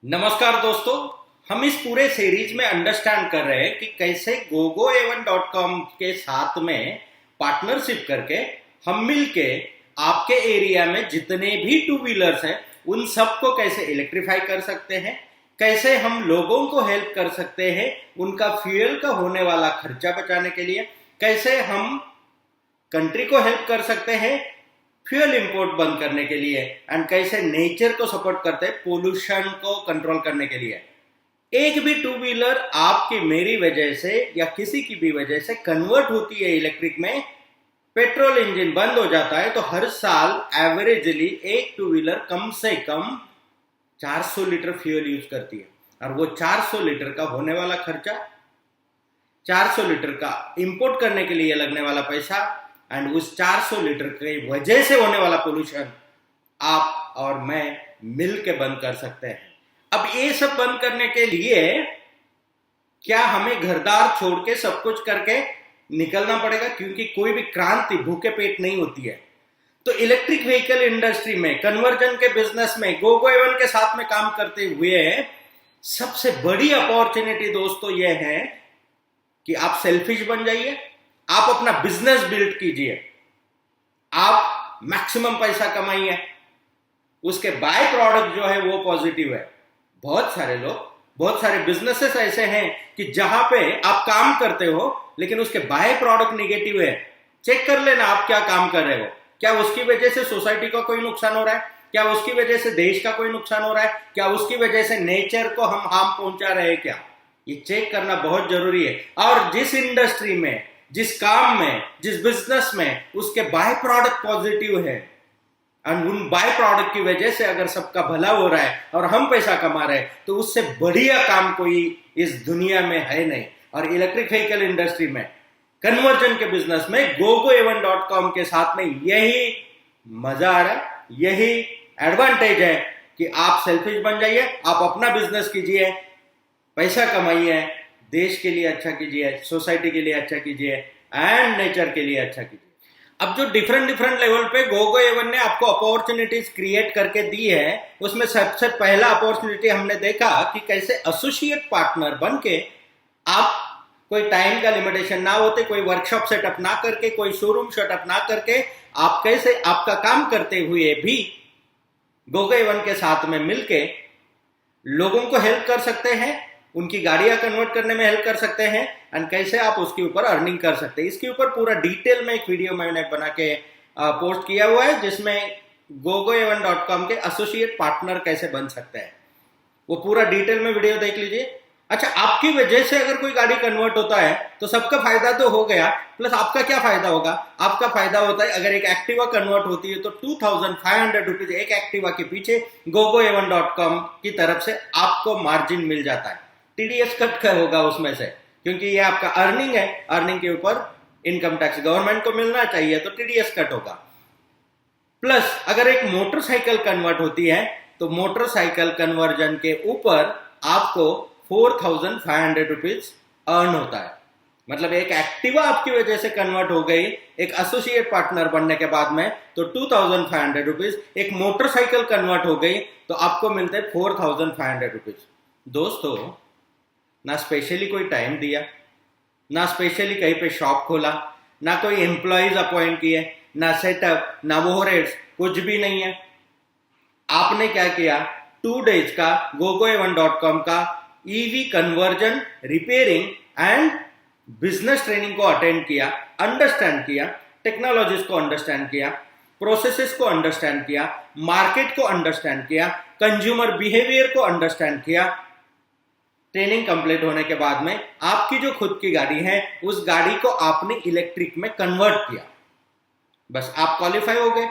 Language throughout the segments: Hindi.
नमस्कार दोस्तों। हम इस पूरे सीरीज में अंडरस्टैंड कर रहे हैं कि कैसे GoGoA1.com के साथ में पार्टनरशिप करके हम मिलके आपके एरिया में जितने भी टू व्हीलर्स हैं उन सबको कैसे इलेक्ट्रीफाई कर सकते हैं, कैसे हम लोगों को हेल्प कर सकते हैं उनका फ्यूल का होने वाला खर्चा बचाने के लिए, कैसे हम कंट्री को हेल्प कर सकते हैं फ्यूल इंपोर्ट बंद करने के लिए, एंड कैसे नेचर को सपोर्ट करते हैं पोल्यूशन को कंट्रोल करने के लिए। एक भी टू व्हीलर आपकी मेरी वजह से या किसी की भी वजह से कन्वर्ट होती है इलेक्ट्रिक में, पेट्रोल इंजन बंद हो जाता है तो हर साल एवरेजली एक टू व्हीलर कम से कम 400 लीटर फ्यूल यूज करती है। और वो 400 लीटर का होने वाला खर्चा, 400 लीटर का इंपोर्ट करने के लिए लगने वाला पैसा, एंड उस 400 लीटर की वजह से होने वाला पोल्यूशन आप और मैं मिल के बंद कर सकते हैं। अब ये सब बंद करने के लिए क्या हमें घरदार छोड़ के सब कुछ करके निकलना पड़ेगा? क्योंकि कोई भी क्रांति भूखे पेट नहीं होती है। तो इलेक्ट्रिक व्हीकल इंडस्ट्री में, कन्वर्जन के बिजनेस में GoGoA1 के साथ में काम करते हुए सबसे बड़ी अपॉर्चुनिटी दोस्तों यह है कि आप सेल्फिश बन जाइए, आप अपना बिजनेस बिल्ड कीजिए, आप मैक्सिमम पैसा कमाइए, उसके बाय प्रोडक्ट जो है वो पॉजिटिव है। बहुत सारे लोग, बहुत सारे बिजनेसेस ऐसे हैं कि जहां पे आप काम करते हो लेकिन उसके बाय प्रोडक्ट निगेटिव है। चेक कर लेना आप क्या काम कर रहे हो, क्या उसकी वजह से सोसाइटी का कोई नुकसान हो रहा है, क्या उसकी वजह से देश का कोई नुकसान हो रहा है, क्या उसकी वजह से नेचर को हम हार्म पहुंचा रहे हैं क्या? ये चेक करना बहुत जरूरी है। और जिस इंडस्ट्री में, जिस काम में, जिस बिजनेस में उसके बाय प्रोडक्ट पॉजिटिव है और उन बाय प्रोडक्ट की वजह से अगर सबका भला हो रहा है और हम पैसा कमा रहे हैं तो उससे बढ़िया काम कोई इस दुनिया में है नहीं। और इलेक्ट्रिक व्हीकल इंडस्ट्री में, कन्वर्जन के बिजनेस में GoGoA1.com के साथ में यही मजा आ रहा है, यही एडवांटेज है कि आप सेल्फिश बन जाइए, आप अपना बिजनेस कीजिए, पैसा कमाइए, देश के लिए अच्छा कीजिए, सोसाइटी के लिए अच्छा कीजिए, एंड नेचर के लिए अच्छा कीजिए। अब जो डिफरेंट लेवल पे GoGoA1 ने आपको अपॉर्चुनिटीज क्रिएट करके दी है, उसमें सबसे पहला अपॉर्चुनिटी हमने देखा कि कैसे एसोसिएट पार्टनर बन के आप कोई टाइम का लिमिटेशन ना होते, कोई वर्कशॉप सेटअप ना करके, कोई शोरूम सेटअप ना करके, आप कैसे आपका काम करते हुए भी GoGoA1 के साथ में मिलके लोगों को हेल्प कर सकते हैं, उनकी गाड़ियां कन्वर्ट करने में हेल्प कर सकते हैं, एंड कैसे आप उसके ऊपर अर्निंग कर सकते हैं। इसके ऊपर पूरा डिटेल में एक वीडियो मैंने बना के पोस्ट किया हुआ है जिसमें GoGoA1.com के एसोसिएट पार्टनर कैसे बन सकते हैं, वो पूरा डिटेल में वीडियो देख लीजिए। अच्छा, आपकी वजह से अगर कोई गाड़ी कन्वर्ट होता है तो सबका फायदा तो हो गया, प्लस आपका क्या फायदा होगा? आपका फायदा होता है अगर एक एक्टिवा कन्वर्ट होती है तो 2500 रुपीज एक एक्टिवा के पीछे GoGoA1.com की तरफ से आपको मार्जिन मिल जाता है। TDS कट का होगा उसमें से, क्योंकि ये आपका अर्निंग है, अर्निंग के ऊपर इनकम टैक्स गवर्नमेंट को मिलना चाहिए तो TDS कट होगा। प्लस अगर एक मोटरसाइकिल कन्वर्ट होती है तो मोटरसाइकिल कन्वर्जन के ऊपर आपको 4500 रुपीज अर्न होता है। मतलब एक एक्टिवा आपकी वजह से कन्वर्ट हो गई एक एसोसिएट पार्टनर बनने के बाद में तो 2500 रुपीज, एक मोटरसाइकिल कन्वर्ट हो गई तो आपको मिलते हैं 4500 रुपीज। दोस्तों, ना स्पेशली कोई टाइम दिया, ना स्पेशली कहीं पे शॉप खोला, ना कोई एम्प्लॉयज अपॉइंट किए, ना सेटअप, ना वो रेट्स, कुछ भी नहीं है। आपने क्या किया? 2 डेज का GoGoA1.com का EV conversion, repairing and business training को अटेंड किया, अंडरस्टैंड किया, टेक्नोलॉजीज को अंडरस्टैंड किया, प्रोसेसेस को अंडरस्टैंड किया, मार्केट को अंडरस्टैंड किया, कंज्यूमर बिहेवियर को अंडरस्टैंड किया। ट्रेनिंग कंप्लीट होने के बाद में आपकी जो खुद की गाड़ी है उस गाड़ी को आपने इलेक्ट्रिक में कन्वर्ट किया, बस आप क्वालिफाई हो गए।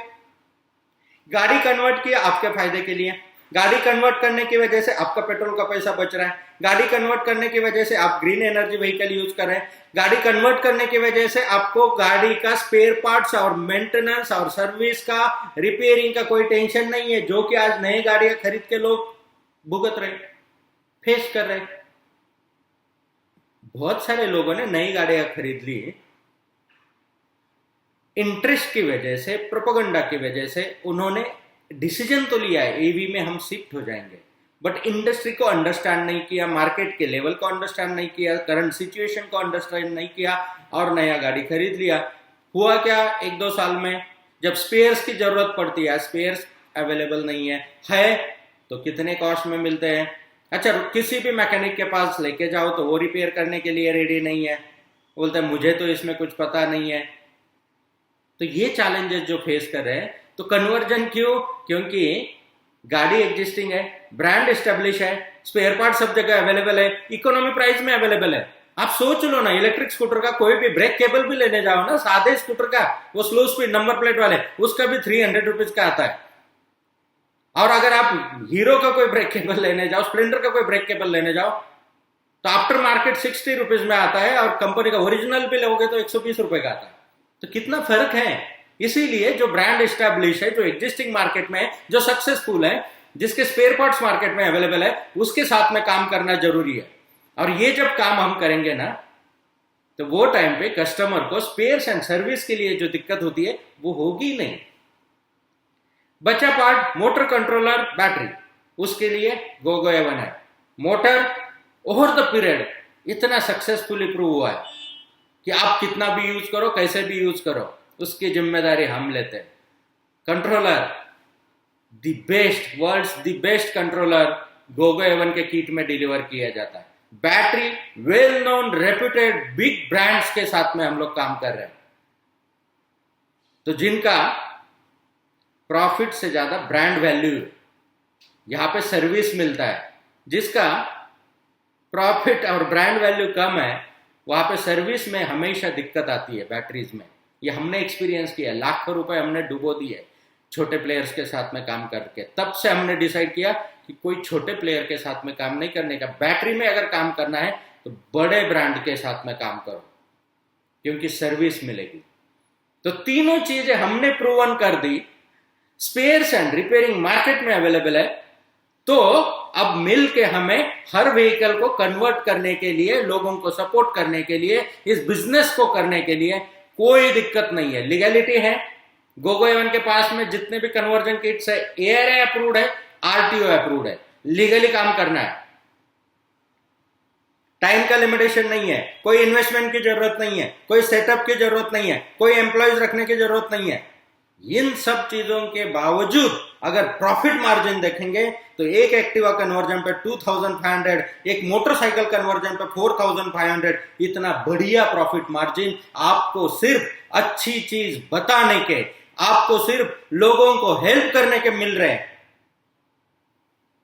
गाड़ी कन्वर्ट किया आपके फायदे के लिए, गाड़ी कन्वर्ट करने की वजह से आपका पेट्रोल का पैसा बच रहा है, गाड़ी कन्वर्ट करने की वजह से आप ग्रीन एनर्जी व्हीकल यूज कर रहे हैं, गाड़ी कन्वर्ट करने की वजह से आपको गाड़ी का स्पेयर पार्ट्स और मेंटेनेंस और सर्विस का, रिपेयरिंग का कोई टेंशन नहीं है, जो कि आज नई गाड़ियां खरीद के लोग भुगत रहे, फेस कर रहे। बहुत सारे लोगों ने नई गाड़ियां खरीद ली इंटरेस्ट की वजह से, प्रोपेगेंडा की वजह से। उन्होंने डिसीजन तो लिया है ईवी में हम शिफ्ट हो जाएंगे, बट इंडस्ट्री को अंडरस्टैंड नहीं किया, मार्केट के लेवल को अंडरस्टैंड नहीं किया, करंट सिचुएशन को अंडरस्टैंड नहीं किया और नया गाड़ी खरीद लिया। हुआ क्या, 1-2 साल में जब स्पेयर्स की जरूरत पड़ती है, स्पेयर्स अवेलेबल नहीं है तो कितने कॉस्ट में मिलते हैं। अच्छा, किसी भी मैकेनिक के पास लेके जाओ तो वो रिपेयर करने के लिए रेडी नहीं है, बोलते हैं मुझे तो इसमें कुछ पता नहीं है। तो ये चैलेंजेस जो फेस कर रहे हैं, तो कन्वर्जन क्यों? क्योंकि गाड़ी एग्जिस्टिंग है, ब्रांड एस्टेब्लिश है, स्पेयर पार्ट सब जगह अवेलेबल है, इकोनॉमी प्राइस में अवेलेबल है। आप सोच लो ना, इलेक्ट्रिक स्कूटर का कोई भी ब्रेक केबल भी लेने जाओ ना, सादे स्कूटर का, वो स्लो स्पीड नंबर प्लेट वाले, उसका भी 300 रुपीज का आता है। और अगर आप हीरो का कोई ब्रेक केबल लेने जाओ, स्प्लेंडर का कोई ब्रेक केबल लेने जाओ, तो आफ्टर मार्केट 60 रुपीज में आता है, और कंपनी का ओरिजिनल भी लोगे तो 120 रुपए का आता है। तो कितना फर्क है। इसीलिए जो ब्रांड एस्टैब्लिश है, जो एग्जिस्टिंग मार्केट में है, जो सक्सेसफुल है, जिसके स्पेयर पार्ट्स मार्केट में अवेलेबल है, उसके साथ में काम करना जरूरी है। और ये जब काम हम करेंगे ना, तो वो टाइम पे कस्टमर को स्पेयर्स एंड सर्विस के लिए जो दिक्कत होती है वो होगी नहीं। बचा पार्ट मोटर कंट्रोलर बैटरी, उसके लिए GoGoA1 है। मोटर ओवर द पीरियड इतना सक्सेसफुली प्रूव हुआ है कि आप कितना भी यूज करो, कैसे भी यूज करो, उसकी जिम्मेदारी हम लेते हैं। Controller the best, worlds the best controller GoGoA1 के किट में डिलीवर किया जाता है। Battery well known reputed big brands के साथ में हम लोग काम कर रहे हैं, तो जिनका प्रॉफिट से ज्यादा ब्रांड वैल्यू है, यहां पे सर्विस मिलता है। जिसका प्रॉफिट और ब्रांड वैल्यू कम है, वहां पे सर्विस में हमेशा दिक्कत आती है बैटरीज में। ये हमने एक्सपीरियंस किया, लाखों रुपए हमने डुबो दिए छोटे प्लेयर्स के साथ में काम करके। तब से हमने डिसाइड किया कि कोई छोटे प्लेयर के साथ में काम नहीं करने का। बैटरी में अगर काम करना है तो बड़े ब्रांड के साथ में काम करो, क्योंकि सर्विस मिलेगी। तो तीनों चीजें हमने प्रूवन कर दी, स्पेयर्स एंड रिपेयरिंग मार्केट में अवेलेबल है। तो अब मिल के हमें हर व्हीकल को कन्वर्ट करने के लिए, लोगों को सपोर्ट करने के लिए, इस बिजनेस को करने के लिए कोई दिक्कत नहीं है। लीगलिटी है, GoGoA1 के पास में जितने भी कन्वर्जन किट्स है, ARA अप्रूव्ड है, RTO अप्रूव्ड है, लीगली काम करना है। टाइम का लिमिटेशन नहीं है, कोई इन्वेस्टमेंट की जरूरत नहीं है, कोई सेटअप की जरूरत नहीं है, कोई एम्प्लॉयज रखने की जरूरत नहीं है। इन सब चीजों के बावजूद अगर प्रॉफिट मार्जिन देखेंगे तो एक एक्टिवा कन्वर्जन पे 2500, एक मोटरसाइकिल कन्वर्जन पे 4500, इतना बढ़िया प्रॉफिट मार्जिन आपको सिर्फ अच्छी चीज बताने के, आपको सिर्फ लोगों को हेल्प करने के मिल रहे हैं।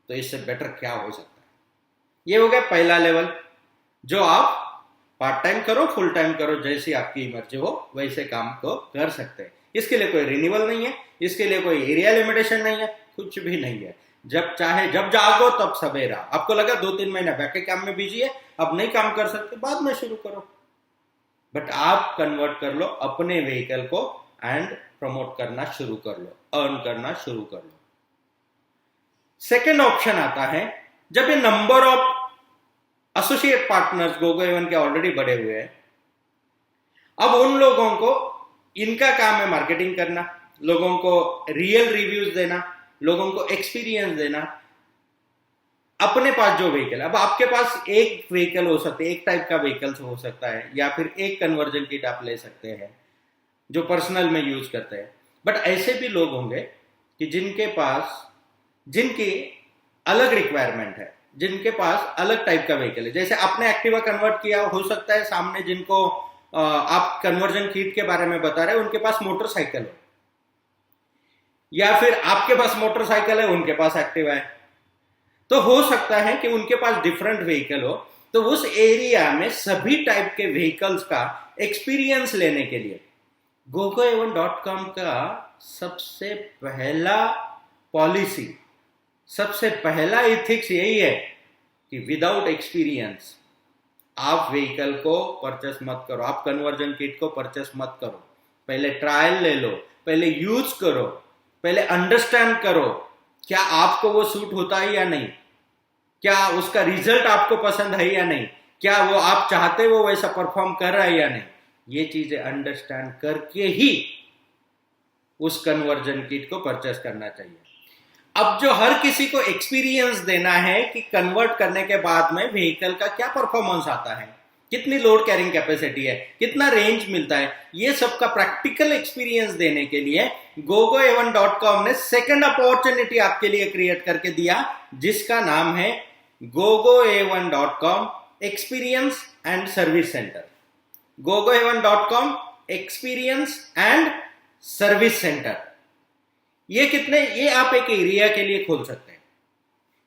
तो इससे बेटर क्या हो सकता है। ये हो गया पहला लेवल, जो आप पार्ट टाइम करो, फुल टाइम करो, जैसी आपकी मर्जी हो वैसे काम को कर सकते हैं। इसके लिए कोई रिन्यूअल नहीं है, इसके लिए कोई एरिया लिमिटेशन नहीं है, कुछ भी नहीं है। जब चाहे जब जागो तब सवेरा। आपको लगा 2-3 महीना बैक के काम में बिजी है, अब नहीं काम कर सकते, बाद में शुरू करो। बट आप कन्वर्ट कर लो अपने व्हीकल को एंड प्रमोट करना शुरू कर लो, अर्न करना शुरू कर लो। सेकेंड ऑप्शन आता है, जब ये number of associate partners GoGoA1 के ऑलरेडी बढ़े हुए हैं, अब उन लोगों को, इनका काम है मार्केटिंग करना, लोगों को रियल रिव्यूज देना, लोगों को एक्सपीरियंस देना। अपने पास जो व्हीकल, अब आपके पास एक व्हीकल हो सकता है, एक टाइप का व्हीकल हो सकता है, या फिर एक कन्वर्जन किट आप ले सकते हैं जो पर्सनल में यूज करते हैं। बट ऐसे भी लोग होंगे कि जिनके पास, जिनकी अलग रिक्वायरमेंट है, जिनके पास अलग टाइप का व्हीकल है। जैसे आपने एक्टिवा कन्वर्ट किया, हो सकता है सामने जिनको आप कन्वर्जन किट के बारे में बता रहे हैं उनके पास मोटरसाइकिल हो, या फिर आपके पास मोटरसाइकिल है, उनके पास एक्टिवा है। तो हो सकता है कि उनके पास डिफरेंट व्हीकल हो, तो उस एरिया में सभी टाइप के व्हीकल्स का एक्सपीरियंस लेने के लिए GoGoA1.com का सबसे पहला पॉलिसी, सबसे पहला इथिक्स यही है कि विदाउट एक्सपीरियंस आप व्हीकल को परचेस मत करो, आप कन्वर्जन किट को परचेस मत करो। पहले ट्रायल ले लो, पहले यूज करो, पहले अंडरस्टैंड करो क्या आपको वो सूट होता है या नहीं, क्या उसका रिजल्ट आपको पसंद है या नहीं, क्या वो आप चाहते वो वैसा परफॉर्म कर रहा है या नहीं। ये चीजें अंडरस्टैंड करके ही उस कन्वर्जन किट को परचेस करना चाहिए। अब जो हर किसी को एक्सपीरियंस देना है कि कन्वर्ट करने के बाद में व्हीकल का क्या परफॉर्मेंस आता है, कितनी लोड कैरिंग कैपेसिटी है, कितना रेंज मिलता है, ये सब का प्रैक्टिकल एक्सपीरियंस देने के लिए GoGoA1.com ने सेकंड अपॉर्चुनिटी आपके लिए क्रिएट करके दिया, जिसका नाम है GoGoA1.com experience and service centre. GoGoA1.com experience and service centre. ये आप एक एरिया के लिए खोल सकते हैं,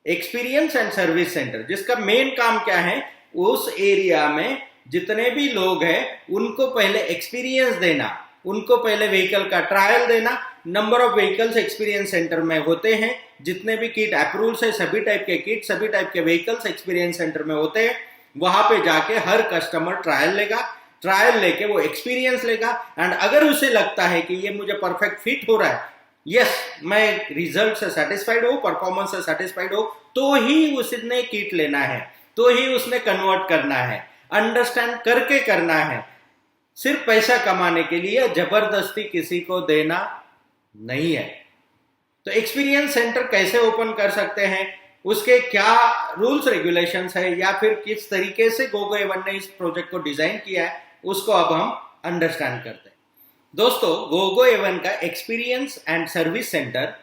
एक्सपीरियंस एंड सर्विस सेंटर, जिसका मेन काम क्या है, उस एरिया में जितने भी लोग हैं उनको पहले एक्सपीरियंस देना, उनको पहले व्हीकल का ट्रायल देना। Number of vehicles experience centre में होते हैं, जितने भी किट अप्रूव्स है, सभी टाइप के किट, सभी टाइप के व्हीकल्स एक्सपीरियंस सेंटर में होते हैं। वहां पे जाके हर कस्टमर ट्रायल लेगा, ट्रायल लेके वो एक्सपीरियंस लेगा, एंड अगर उसे लगता है कि ये मुझे परफेक्ट फिट हो रहा है, यस मैं रिजल्ट से सेटिस्फाइड हो, परफॉर्मेंस से सेटिस्फाइड हो, तो ही उसने किट लेना है, तो ही उसने कन्वर्ट करना है, अंडरस्टैंड करके करना है। सिर्फ पैसा कमाने के लिए जबरदस्ती किसी को देना नहीं है। तो एक्सपीरियंस सेंटर कैसे ओपन कर सकते हैं, उसके क्या रूल्स रेगुलेशंस है, या फिर किस तरीके से GoGoA1 ने इस प्रोजेक्ट को डिजाइन किया है, उसको अब हम अंडरस्टैंड करते हैं। दोस्तों, GoGoA1 का एक्सपीरियंस एंड सर्विस सेंटर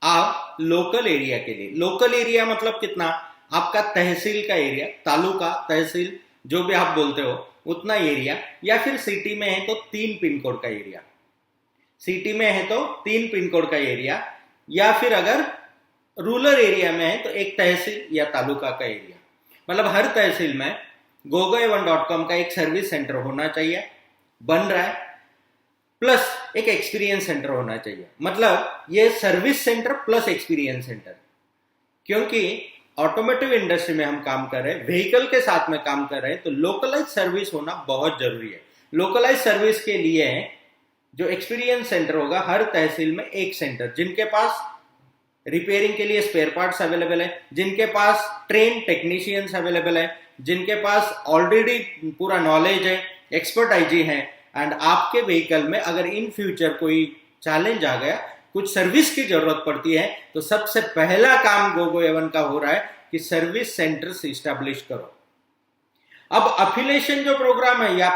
आप लोकल एरिया के लिए, लोकल एरिया मतलब कितना, आपका तहसील का एरिया, तालुका तहसील जो भी आप बोलते हो उतना एरिया, या फिर सिटी में है तो 3 पिन कोड का एरिया, सिटी में है तो 3 पिन कोड का एरिया, या फिर अगर रूरल एरिया में है तो एक तहसील या तालुका का एरिया। मतलब हर तहसील में GoGoA1.com का एक सर्विस सेंटर होना चाहिए, बन रहा है, प्लस एक एक्सपीरियंस सेंटर होना चाहिए। मतलब ये service centre plus experience centre, क्योंकि ऑटोमोटिव इंडस्ट्री में हम काम कर रहे हैं, व्हीकल के साथ में काम कर रहे हैं, तो लोकलाइज सर्विस होना बहुत जरूरी है। लोकलाइज सर्विस के लिए जो एक्सपीरियंस सेंटर होगा, हर तहसील में एक सेंटर, जिनके पास रिपेयरिंग के लिए स्पेयर पार्ट्स अवेलेबल है, जिनके पास ट्रेन टेक्नीशियंस अवेलेबल है, जिनके पास ऑलरेडी पूरा नॉलेज है, एक्सपर्टाइजी है, एंड आपके व्हीकल में अगर इन फ्यूचर कोई चैलेंज आ गया, कुछ सर्विस की जरूरत पड़ती है, तो सबसे पहला काम GoGoA1 का हो रहा है कि सर्विस सेंटर्स इस्टेब्लिश करो। अब अफिलिएशन जो प्रोग्राम है या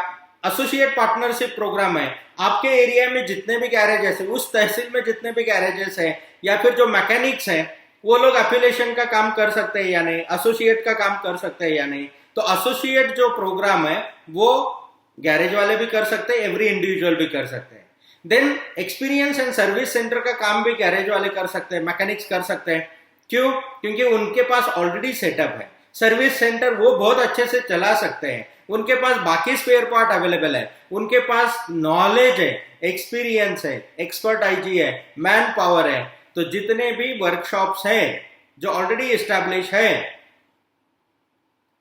एसोसिएट पार्टनरशिप प्रोग्राम है, आपके एरिया में जितने भी गैरेजेस है, उस तहसील में जितने भी गैरेजेस है, या फिर जो मैकेनिक्स हैं, वो लोग एफिलिएशन का काम कर सकते हैं या नहीं, एसोसिएट का काम कर सकते हैं या नहीं। तो एसोसिएट जो प्रोग्राम है वो गैरेज वाले भी कर सकते हैं, एवरी इंडिविजुअल भी कर सकते हैं। Then experience and service centre का काम भी गैरेज वाले कर सकते हैं, मैकेनिक्स कर सकते हैं। क्यों? क्योंकि उनके पास ऑलरेडी सेटअप है। सर्विस सेंटर वो बहुत अच्छे से चला सकते हैं, उनके पास बाकी स्पेयर पार्ट अवेलेबल है, उनके पास नॉलेज है, एक्सपीरियंस है, एक्सपर्टाइजी है, मैन पावर है। तो जितने भी वर्कशॉप्स हैं जो ऑलरेडी एस्टैब्लिश है,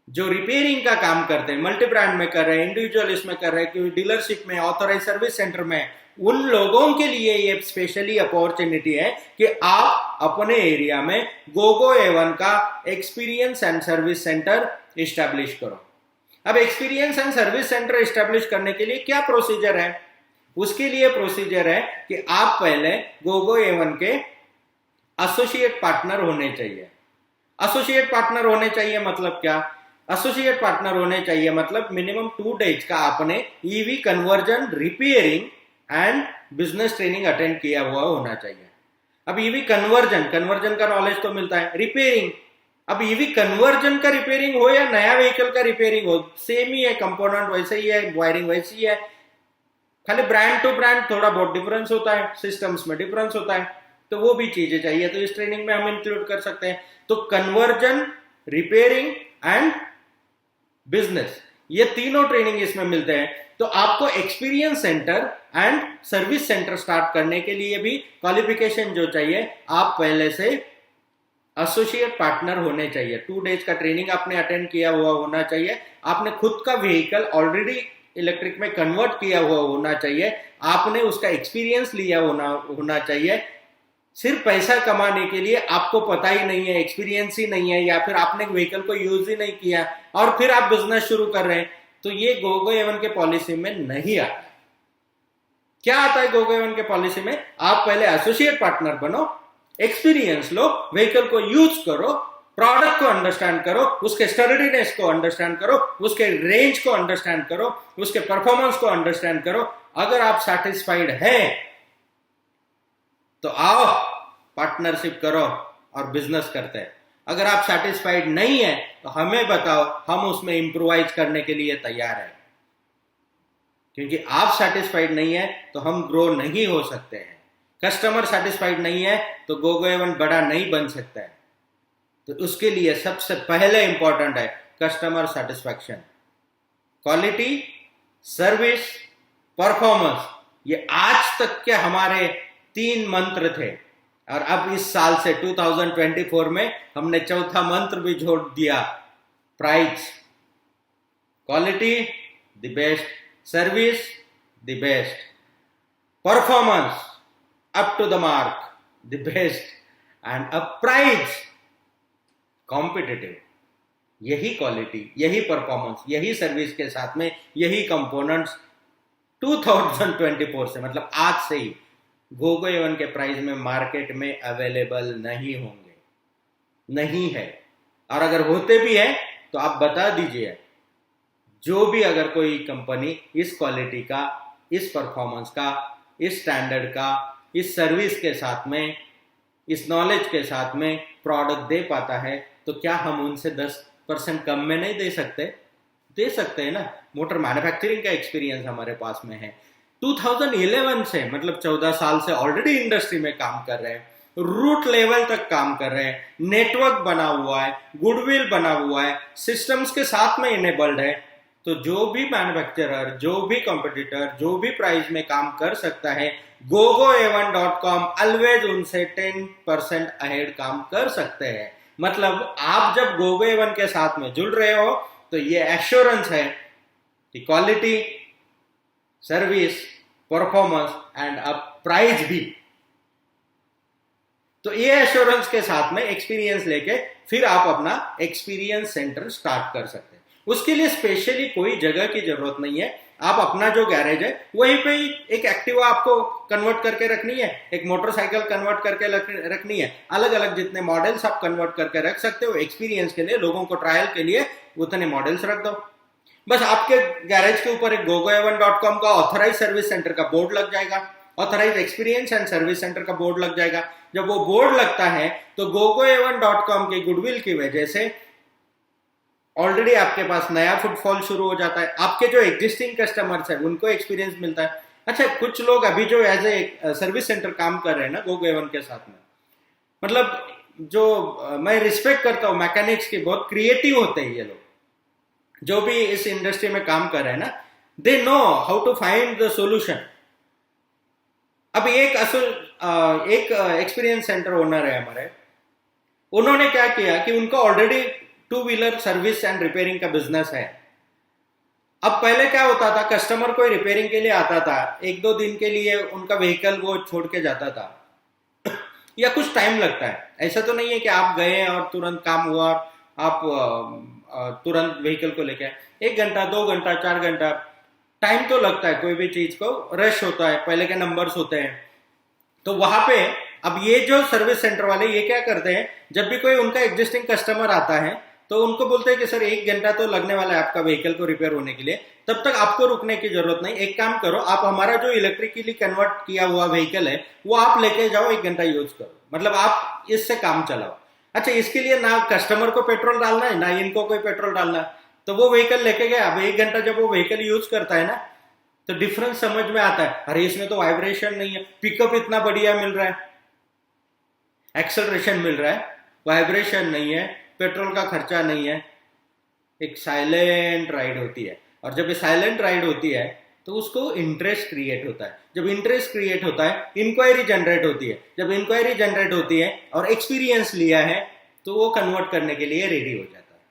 जो रिपेयरिंग का काम करते हैं, मल्टी ब्रांड में कर रहे हैं, इंडिविजुअल इसमें कर रहे हैं, डीलरशिप में, ऑथोराइज सर्विस सेंटर में, उन लोगों के लिए ये स्पेशली अपॉर्चुनिटी है कि आप अपने एरिया में GoGoA1 का experience and service centre establish करो। अब experience and service centre establish करने के लिए क्या प्रोसीजर है? उसके लिए प्रोसीजर है कि आप पहले GoGoA1 के एसोसिएट पार्टनर होने चाहिए। एसोसिएट पार्टनर होने चाहिए मतलब क्या? एसोसिएट पार्टनर होने चाहिए मतलब मिनिमम 2 डेज का आपने EV conversion, repairing and business training attend किया हुआ होना चाहिए। अब ईवी कन्वर्जन का नॉलेज तो मिलता है, रिपेयरिंग, अब ईवी कन्वर्जन का रिपेयरिंग हो या नया व्हीकल का रिपेयरिंग हो, सेम ही है, कंपोनेंट वैसे ही है, वायरिंग वैसी ही है, खाली ब्रांड टू ब्रांड थोड़ा बहुत डिफरेंस होता है, सिस्टम्स में डिफरेंस होता है, तो वो भी चीजें चाहिए, तो इस ट्रेनिंग में हम इंक्लूड कर सकते हैं। तो कन्वर्जन, रिपेयरिंग एंड बिजनेस, ये तीनों ट्रेनिंग इसमें मिलते हैं। तो आपको experience centre and service centre start करने के लिए भी क्वालिफिकेशन जो चाहिए, आप पहले से एसोसिएट पार्टनर होने चाहिए। 2 डेज का ट्रेनिंग आपने अटेंड किया हुआ होना चाहिए, आपने खुद का व्हीकल ऑलरेडी इलेक्ट्रिक में कन्वर्ट किया हुआ होना चाहिए, आपने उसका एक्सपीरियंस लिया होना चाहिए। सिर्फ पैसा कमाने के लिए आपको पता ही नहीं है, एक्सपीरियंस ही नहीं है, या फिर आपने व्हीकल को यूज ही नहीं किया और फिर आप बिजनेस शुरू कर रहे हैं, तो ये GoGoA1 के पॉलिसी में नहीं आता। क्या आता है GoGoA1 के पॉलिसी में? आप पहले एसोसिएट पार्टनर बनो, एक्सपीरियंस लो, व्हीकल को यूज करो, प्रोडक्ट को अंडरस्टैंड करो, उसके स्टर्डीनेस को अंडरस्टैंड करो, उसके रेंज को अंडरस्टैंड करो, उसके परफॉर्मेंस को अंडरस्टैंड करो। अगर आप सेटिस्फाइड हैं तो आओ पार्टनरशिप करो और बिजनेस करते हैं। अगर आप सेटिस्फाइड नहीं है तो हमें बताओ, हम उसमें इंप्रूवाइज करने के लिए तैयार हैं। क्योंकि आप सेटिस्फाइड नहीं है तो हम ग्रो नहीं हो सकते हैं। कस्टमर सेटिस्फाइड नहीं है तो GoGoA1 बड़ा नहीं बन सकता है। तो उसके लिए सबसे पहले इंपॉर्टेंट है customer satisfaction. Quality, service, performance, ये आज तक के हमारे 3 मंत्र थे। और अब इस साल से 2024 में हमने चौथा मंत्र भी जोड़ दिया, price. Quality the best, service the best, performance up to the mark the best, and a price competitive. यही क्वालिटी, यही परफॉर्मेंस, यही सर्विस के साथ में यही कंपोनेंट्स 2024 से, मतलब आज से ही GoGoA1 के प्राइस में मार्केट में अवेलेबल नहीं होंगे, नहीं है। और अगर होते भी हैं तो आप बता दीजिए, जो भी अगर कोई कंपनी इस क्वालिटी का, इस परफॉर्मेंस का, इस स्टैंडर्ड का, इस सर्विस के साथ में, इस नॉलेज के साथ में प्रोडक्ट दे पाता है, तो क्या हम उनसे 10% कम में नहीं दे सकते? दे सकते हैं ना। मोटर मैन्युफैक्चरिंग का एक्सपीरियंस हमारे पास में है। 2011 से, मतलब 14 साल से ऑलरेडी इंडस्ट्री में काम कर रहे हैं, रूट लेवल तक काम कर रहे हैं, नेटवर्क बना हुआ है, गुडविल बना हुआ है, सिस्टम्स के साथ में इनेबल्ड है। तो जो भी मैन्युफैक्चरर, जो भी कॉम्पिटिटर, जो भी प्राइस में काम कर सकता है, GoGoA1.com ऑलवेज उनसे 10% अहेड काम कर सकते हैं। मतलब आप जब GoGoA1 के साथ में जुड़ रहे हो तो ये एश्योरेंस है कि quality, service, performance and a price भी। तो ये एश्योरेंस के साथ में एक्सपीरियंस लेके फिर आप अपना एक्सपीरियंस सेंटर स्टार्ट कर सकते हैं। उसके लिए स्पेशली कोई जगह की जरूरत नहीं है। आप अपना जो गैरेज है वहीं पे ही एक एक्टिवा आपको कन्वर्ट करके रखनी है, एक मोटरसाइकिल कन्वर्ट करके रखनी है, अलग अलग जितने मॉडल्स आप कन्वर्ट करके रख सकते हो एक्सपीरियंस के लिए, लोगों को ट्रायल के लिए उतने मॉडल्स रख दो। बस आपके गैरेज के ऊपर एक GoGoA1.com का ऑथराइज सर्विस सेंटर का बोर्ड लग जाएगा, authorise experience and service centre का बोर्ड लग जाएगा। जब वो बोर्ड लगता है तो GoGoA1.com के गुडविल की वजह से ऑलरेडी आपके पास नया फुटफॉल शुरू हो जाता है। आपके जो एग्जिस्टिंग कस्टमर्स हैं उनको एक्सपीरियंस मिलता है। अच्छा, कुछ लोग अभी जो एज ए सर्विस सेंटर काम कर रहे हैं ना GoGoA1 के साथ में, मतलब जो मैं रिस्पेक्ट करता हूँ मैकेनिक्स की, बहुत क्रिएटिव होते हैं ये लोग जो भी इस इंडस्ट्री में काम कर रहे हैं ना, they know how to find the solution. अब एक एक्सपीरियंस सेंटर ओनर है हमारे, उन्होंने क्या किया कि उनका already 2 wheeler service and repairing का बिजनेस है। अब पहले क्या होता था, कस्टमर कोई रिपेयरिंग के लिए आता था, 1-2 दिन के लिए उनका व्हीकल वो छोड़ के जाता था या कुछ टाइम लगता है। ऐसा तो नहीं है कि आप गए और तुरंत काम हुआ, आप तुरंत व्हीकल को लेके 1 घंटा, 2 घंटा, 4 घंटा टाइम तो लगता है। कोई भी चीज को रश होता है, पहले के नंबर्स होते हैं। तो वहां पे अब ये जो सर्विस सेंटर वाले ये क्या करते हैं, जब भी कोई उनका एग्जिस्टिंग कस्टमर आता है तो उनको बोलते हैं कि सर 1 घंटा तो लगने वाला है आपका व्हीकल को रिपेयर होने के लिए, तब तक आपको रुकने की जरूरत नहीं। एक काम करो, आप हमारा जो इलेक्ट्रिकली कन्वर्ट किया हुआ व्हीकल है वो आप लेके जाओ, 1 घंटा यूज करो, मतलब आप इससे काम चलाओ। अच्छा, इसके लिए ना कस्टमर को पेट्रोल डालना है ना इनको कोई पेट्रोल डालना है। तो वो व्हीकल लेके गए, अब 1 घंटा जब वो व्हीकल यूज करता है ना तो डिफरेंस समझ में आता है। अरे इसमें तो वाइब्रेशन नहीं है, पिकअप इतना बढ़िया मिल रहा है, एक्सेलरेशन मिल रहा है, वाइब्रेशन नहीं है, पेट्रोल का खर्चा नहीं है, एक साइलेंट राइड होती है। और जब ये साइलेंट राइड होती है तो उसको इंटरेस्ट क्रिएट होता है। जब इंटरेस्ट क्रिएट होता है इंक्वायरी जनरेट होती है। जब इंक्वायरी जनरेट होती है और एक्सपीरियंस लिया है तो वो कन्वर्ट करने के लिए रेडी हो जाता है।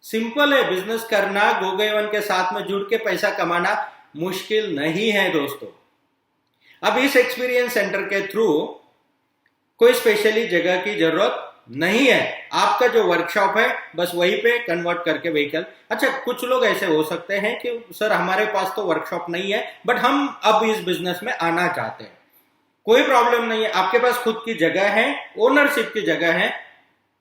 सिंपल है, बिजनेस करना GoGoA1 के साथ में जुड़ के पैसा कमाना मुश्किल नहीं है दोस्तों। अब इस एक्सपीरियंस सेंटर के थ्रू कोई स्पेशली जगह की जरूरत नहीं है, आपका जो वर्कशॉप है बस वहीं पे कन्वर्ट करके व्हीकल। अच्छा, कुछ लोग ऐसे हो सकते हैं कि सर हमारे पास तो वर्कशॉप नहीं है बट हम अब इस बिजनेस में आना चाहते हैं। कोई प्रॉब्लम नहीं है, आपके पास खुद की जगह है, ओनरशिप की जगह है,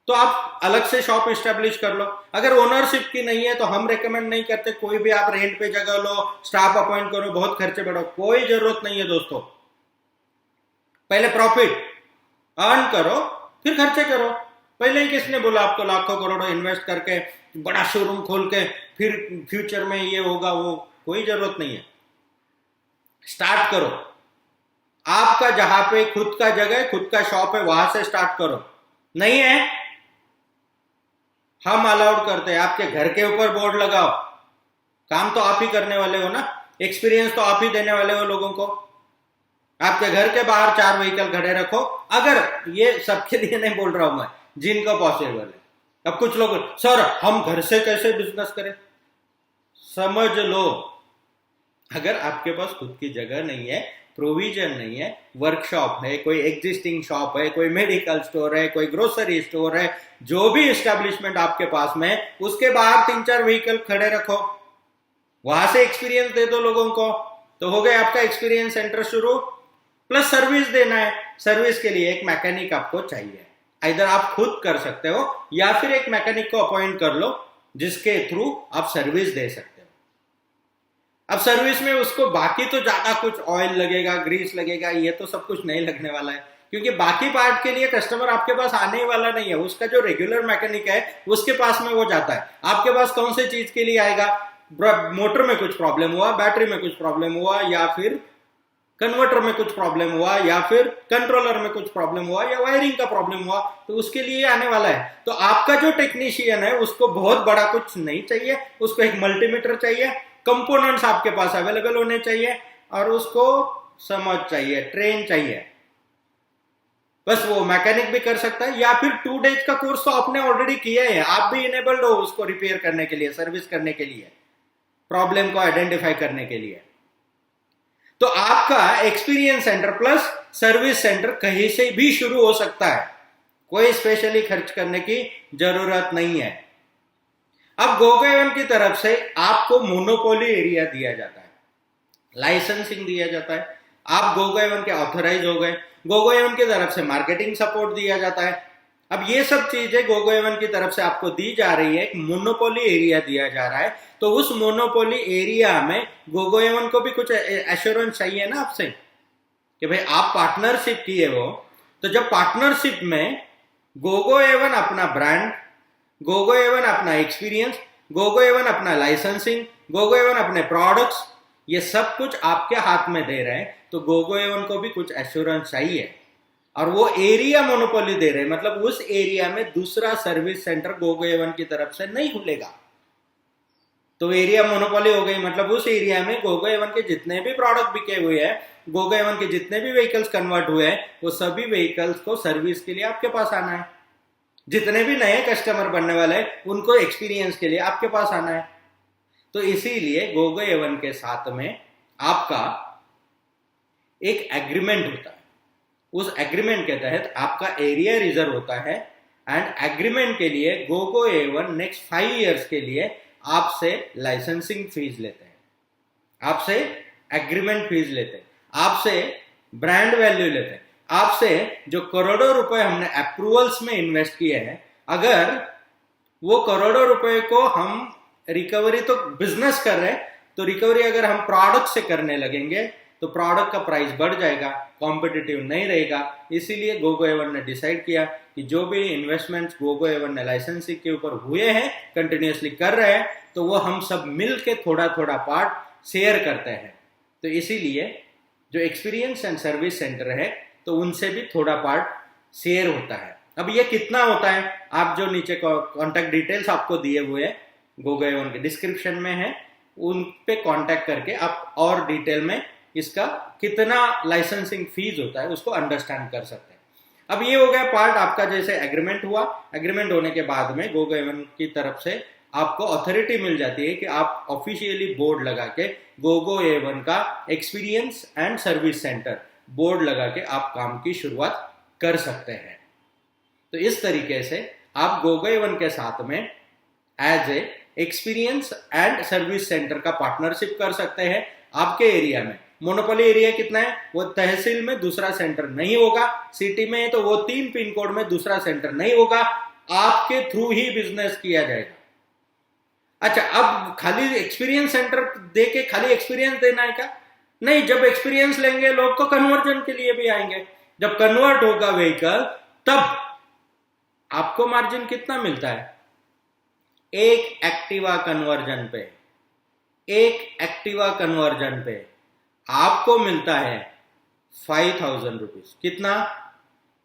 तो आप अलग से शॉप एस्टेब्लिश कर लो। अगर ओनरशिप की नहीं है तो हम रेकमेंड नहीं करते कोई भी आप रेंट पे जगह लो, स्टाफ अपॉइंट करो, बहुत खर्चे बढ़ाओ, कोई जरूरत नहीं है दोस्तों। पहले प्रॉफिट अर्न करो फिर खर्चे करो। पहले ही किसने बोला आपको लाखों करोड़ों इन्वेस्ट करके बड़ा शोरूम खोल के फिर फ्यूचर में ये होगा वो, कोई जरूरत नहीं है। स्टार्ट करो, आपका जहां पे खुद का जगह खुद का शॉप है वहां से स्टार्ट करो। नहीं है हम अलाउड करते हैं, आपके घर के ऊपर बोर्ड लगाओ, काम तो आप ही करने वाले हो ना, एक्सपीरियंस तो आप ही देने वाले हो लोगों को। आपके घर के बाहर 4 व्हीकल खड़े रखो, अगर ये सबके लिए नहीं बोल रहा हूं मैं, जिनको पॉसिबल है। अब कुछ लोग सर हम घर से कैसे बिजनेस करें, समझ लो अगर आपके पास खुद की जगह नहीं है, प्रोविजन नहीं है, वर्कशॉप है, कोई एग्जिस्टिंग शॉप है, कोई मेडिकल स्टोर है, कोई ग्रोसरी स्टोर है, जो भी एस्टेब्लिशमेंट आपके पास में, उसके बाहर 3-4 व्हीकल खड़े रखो, वहां से एक्सपीरियंस दे दो लोगों को, तो हो गया आपका एक्सपीरियंस सेंटर शुरू। प्लस सर्विस देना है, सर्विस के लिए एक मैकेनिक आपको चाहिए, इधर आप खुद कर सकते हो या फिर एक मैकेनिक को अपॉइंट कर लो जिसके थ्रू आप सर्विस दे सकते हो। अब सर्विस में उसको बाकी तो ज्यादा कुछ ऑयल लगेगा, ग्रीस लगेगा, ये तो सब कुछ नहीं लगने वाला है, क्योंकि बाकी पार्ट के लिए कस्टमर आपके पास आने वाला नहीं है। उसका जो रेगुलर मैकेनिक है उसके पास में वो जाता है, आपके पास कौन सी चीज के लिए आएगा, मोटर में कुछ प्रॉब्लम हुआ, बैटरी में कुछ प्रॉब्लम हुआ, या फिर कन्वर्टर में कुछ प्रॉब्लम हुआ, या फिर कंट्रोलर में कुछ प्रॉब्लम हुआ, या वायरिंग का प्रॉब्लम हुआ, तो उसके लिए आने वाला है। तो आपका जो टेक्नीशियन है उसको बहुत बड़ा कुछ नहीं चाहिए, उसको एक मल्टीमीटर चाहिए, कंपोनेंट्स आपके पास अवेलेबल होने चाहिए, और उसको समझ चाहिए, ट्रेन चाहिए। बस वो मैकेनिक भी कर सकता है, या फिर 2 डेज का कोर्स तो आपने ऑलरेडी किया है, आप भी इनेबल्ड हो उसको रिपेयर करने के लिए, सर्विस करने के लिए, प्रॉब्लम को आइडेंटिफाई करने के लिए। तो आपका experience centre plus service centre कहीं से भी शुरू हो सकता है, कोई स्पेशली खर्च करने की जरूरत नहीं है। अब GoGoA1 की तरफ से आपको मोनोपोली एरिया दिया जाता है, लाइसेंसिंग दिया जाता है, आप GoGoA1 के ऑथराइज हो गए, GoGoA1 की तरफ से मार्केटिंग सपोर्ट दिया जाता है। अब ये सब चीजें GoGoA1 की तरफ से आपको दी जा रही है, एक मोनोपोली एरिया दिया जा रहा है, तो उस मोनोपोली एरिया में GoGoA1 को भी कुछ एश्योरेंस चाहिए ना आपसे कि भाई आप पार्टनरशिप किए हो। तो जब पार्टनरशिप में GoGoA1 अपना ब्रांड, GoGoA1 अपना एक्सपीरियंस, GoGoA1 अपना लाइसेंसिंग, GoGoA1 अपने प्रोडक्ट्स, ये सब कुछ आपके हाथ में दे रहे हैं, तो GoGoA1 को भी कुछ एश्योरेंस चाहिए, और वो एरिया मोनोपोली दे रहे हैं, मतलब उस एरिया में दूसरा सर्विस सेंटर GoGoA1 की तरफ से नहीं खुलेगा। तो एरिया मोनोपोली हो गई, मतलब उस एरिया में GoGoA1 के जितने भी प्रोडक्ट बिके हुए हैं, GoGoA1 के जितने भी व्हीकल्स कन्वर्ट हुए हैं, वो सभी व्हीकल्स को सर्विस के लिए आपके पास आना है। जितने भी नए कस्टमर बनने वाले हैं उनको एक्सपीरियंस के लिए आपके पास आना है। तो इसीलिए GoGoA1 के साथ में आपका एक एग्रीमेंट होता है, उस एग्रीमेंट के तहत आपका एरिया रिजर्व होता है, एंड एग्रीमेंट के लिए GoGoA1 नेक्स्ट 5 ईयर्स के लिए आपसे लाइसेंसिंग फीस लेते हैं, आपसे एग्रीमेंट फीस लेते हैं, आपसे ब्रांड वैल्यू लेते हैं, आपसे जो करोड़ों रुपए हमने अप्रूवल्स में इन्वेस्ट किए हैं, अगर वो करोड़ों रुपए को हम रिकवरी, तो बिजनेस कर रहे हैं, तो रिकवरी अगर हम प्रोडक्ट से करने लगेंगे तो प्रोडक्ट का प्राइस बढ़ जाएगा, कॉम्पिटिटिव नहीं रहेगा। इसीलिए GoGoA1 ने डिसाइड किया कि जो भी इन्वेस्टमेंट्स GoGoA1 ने लाइसेंसिंग के ऊपर हुए हैं, कंटिन्यूसली कर रहे हैं, तो वो हम सब मिल के थोड़ा थोड़ा पार्ट शेयर करते हैं। तो इसीलिए जो एक्सपीरियंस एंड सर्विस सेंटर है तो उनसे भी थोड़ा पार्ट शेयर होता है। अब ये कितना होता है, आप जो नीचे कॉन्टैक्ट डिटेल्स आपको दिए हुए हैं GoGoA1 के डिस्क्रिप्शन में है, उन पे कॉन्टैक्ट करके आप और डिटेल में इसका कितना लाइसेंसिंग फीस होता है उसको अंडरस्टैंड कर सकते हैं। अब ये हो गया पार्ट आपका, जैसे एग्रीमेंट हुआ, एग्रीमेंट होने के बाद में GoGoA1 की तरफ से आपको अथॉरिटी मिल जाती है कि आप ऑफिशियली बोर्ड लगा के GoGoA1 का experience and service centre board लगा के आप काम की शुरुआत कर सकते हैं। तो इस तरीके से आप GoGoA1 के साथ में as a experience and service centre का पार्टनरशिप कर सकते हैं आपके एरिया में। मोनोपोली एरिया कितना है, वो तहसील में दूसरा सेंटर नहीं होगा, सिटी में है तो वो 3 पिन कोड में दूसरा सेंटर नहीं होगा, आपके थ्रू ही बिजनेस किया जाएगा। अच्छा, अब खाली एक्सपीरियंस सेंटर दे के खाली एक्सपीरियंस देना है क्या? नहीं, जब एक्सपीरियंस लेंगे लोग तो कन्वर्जन के लिए भी आएंगे। जब कन्वर्ट होगा व्हीकल तब आपको मार्जिन कितना मिलता है? एक एक्टिवा कन्वर्जन पे आपको मिलता है 5,000 रुपीज। कितना?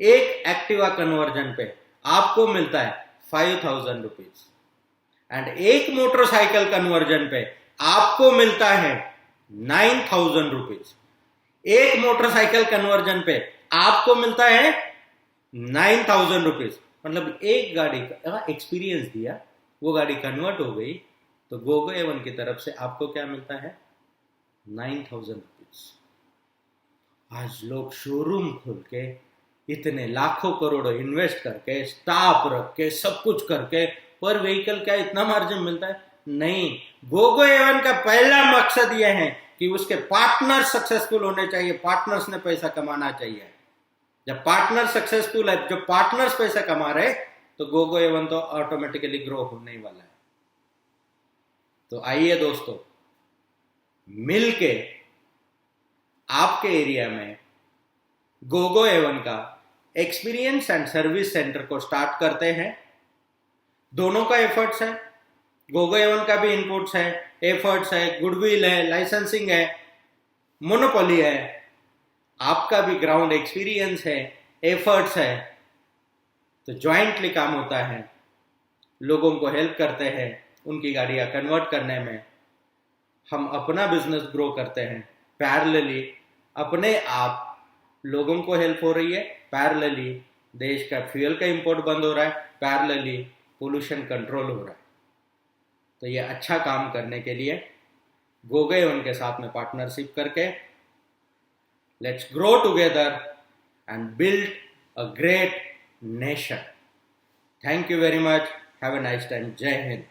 एक एक्टिवा कन्वर्जन पे आपको मिलता है 5,000 रुपीज। एंड एक मोटरसाइकिल कन्वर्जन पे आपको मिलता है 9,000 रुपीज। एक मोटरसाइकिल कन्वर्जन पे आपको मिलता है 9,000 रुपीज। मतलब एक गाड़ी का एक्सपीरियंस दिया, वो गाड़ी कन्वर्ट हो गई, तो GoGoA1 की तरफ से आपको क्या मिलता है? 9,000 रुपीज। आज लोग शोरूम खोल के इतने लाखों करोड़ों इन्वेस्ट करके, स्टाफ रख के, सब कुछ करके, पर व्हीकल क्या इतना मार्जिन मिलता है? नहीं। GoGoA1 का पहला मकसद यह है कि उसके पार्टनर सक्सेसफुल होने चाहिए, पार्टनर्स ने पैसा कमाना चाहिए। जब पार्टनर सक्सेसफुल है, जब पार्टनर्स पैसा कमा रहे, तो GoGoA1 तो ऑटोमेटिकली ग्रो होने वाला है। तो आइए दोस्तों, मिलके आपके एरिया में GoGoA1 का एक्सपीरियंस एंड सर्विस सेंटर को स्टार्ट करते हैं। दोनों का एफर्ट्स है, GoGoA1 का भी इनपुट्स है, एफर्ट्स है, गुडविल है, लाइसेंसिंग है, मोनोपोली है, आपका भी ग्राउंड एक्सपीरियंस है, एफर्ट्स है। तो ज्वाइंटली काम होता है, लोगों को हेल्प करते हैं उनकी गाड़ियां कन्वर्ट करने में, हम अपना बिजनेस ग्रो करते हैं। पैरेलली अपने आप लोगों को हेल्प हो रही है, पैरेलली देश का फ्यूल का इंपोर्ट बंद हो रहा है, पैरेलली पोल्यूशन कंट्रोल हो रहा है। तो ये अच्छा काम करने के लिए GoGoA1 के साथ में पार्टनरशिप करके let's grow together and build a great nation. Thank you very much. Have a nice time. जय हिंद।